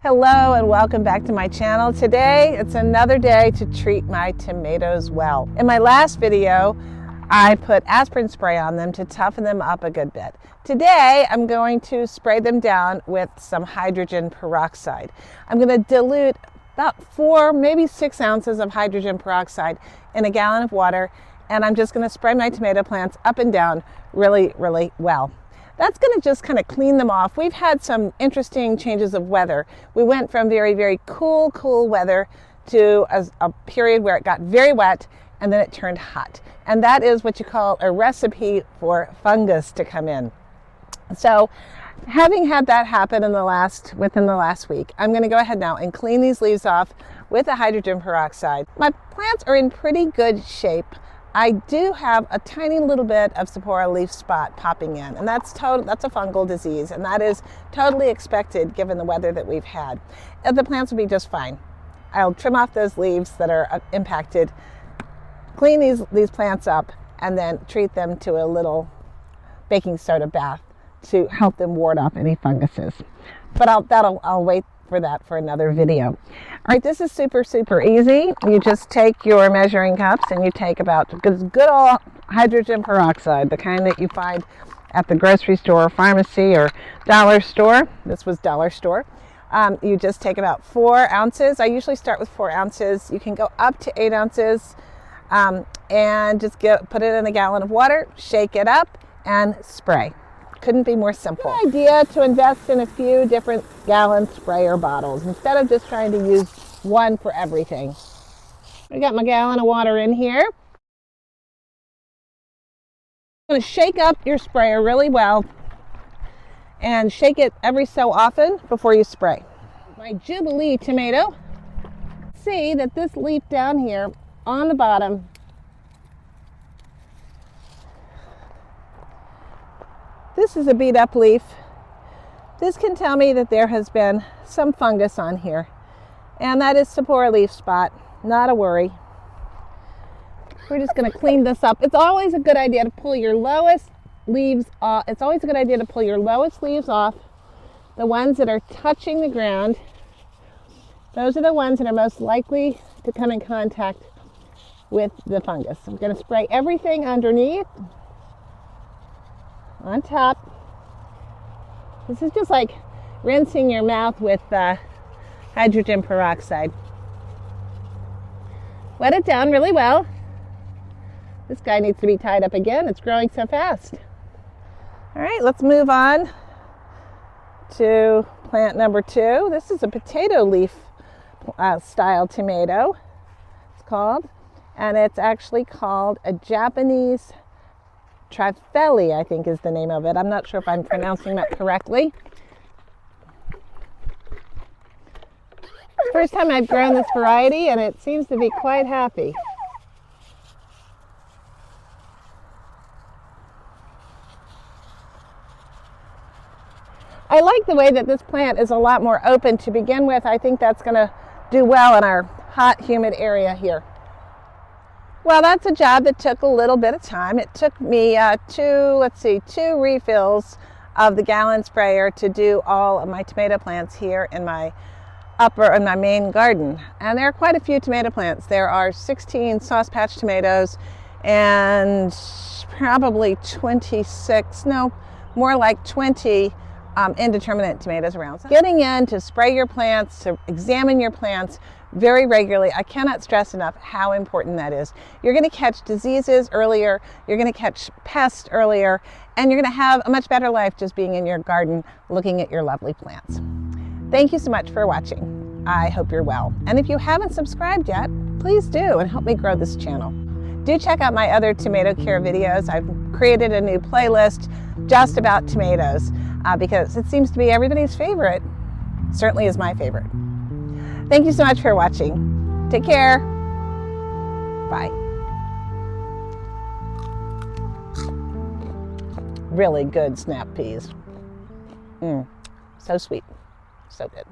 Hello and welcome back to my channel. Today it's another day to treat my tomatoes well. In my last video I put aspirin spray on them to toughen them up a good bit. Today I'm going to spray them down with some hydrogen peroxide. I'm going to dilute about 4, maybe 6 ounces of hydrogen peroxide in a gallon of water, and I'm just going to spray my tomato plants up and down really well. That's going to just kind of clean them off. We've had some interesting changes of weather. We went from very cool weather to a period where it got very wet and then it turned hot. And that is what you call a recipe for fungus to come in. So having had that happen within the last week, I'm going to go ahead now and clean these leaves off with the hydrogen peroxide. My plants are in pretty good shape. I do have a tiny little bit of Sephora leaf spot popping in, and that's a fungal disease, and that is totally expected given the weather that we've had. The plants will be just fine. I'll trim off those leaves that are impacted, clean these plants up, and then treat them to a little baking soda bath to help them ward off any funguses. But I'll wait for that for another video. All right, this is super easy. You just take your measuring cups and you take about good old hydrogen peroxide, the kind that you find at the grocery store, pharmacy, or dollar store. This was dollar store. You just take about 4 ounces. I usually start with 4 ounces. You can go up to 8 ounces, and just put it in a gallon of water, shake it up, and spray. Couldn't be more simple. Good idea to invest in a few different gallon sprayer bottles instead of just trying to use one for everything. I got my gallon of water in here. I'm going to shake up your sprayer really well and shake it every so often before you spray. My Jubilee tomato. See that this leaf down here on the bottom, this is a beat up leaf. This can tell me that there has been some fungus on here, and that is Sephora leaf spot. Not a worry. We're just going to clean this up. It's always a good idea to pull your lowest leaves off. It's always a good idea to pull your lowest leaves off. The ones that are touching the ground, those are the ones that are most likely to come in contact with the fungus. I'm going to spray everything underneath, on top. This is just like rinsing your mouth with hydrogen peroxide. Wet it down really well. This guy needs to be tied up again. It's growing so fast. All right, let's move on to plant number 2. This is a potato leaf style tomato, it's called. And it's actually called a Japanese Trifeli, I think is the name of it. I'm not sure if I'm pronouncing that correctly. First time I've grown this variety, and it seems to be quite happy. I like the way that this plant is a lot more open to begin with. I think that's going to do well in our hot, humid area here. Well, that's a job that took a little bit of time. It took me 2 refills of the gallon sprayer to do all of my tomato plants here in my main garden. And there are quite a few tomato plants. There are 16 sauce patch tomatoes and probably 26, no, more like 20 indeterminate tomatoes around. So getting in to spray your plants, to examine your plants very regularly, I cannot stress enough how important that is. You're going to catch diseases earlier, you're going to catch pests earlier, and you're going to have a much better life just being in your garden looking at your lovely plants. Thank you so much for watching. I hope you're well. And if you haven't subscribed yet, please do and help me grow this channel. Do check out my other tomato care videos. I've created a new playlist just about tomatoes because it seems to be everybody's favorite. Certainly is my favorite. Thank you so much for watching. Take care. Bye. Really good snap peas. So sweet. So good.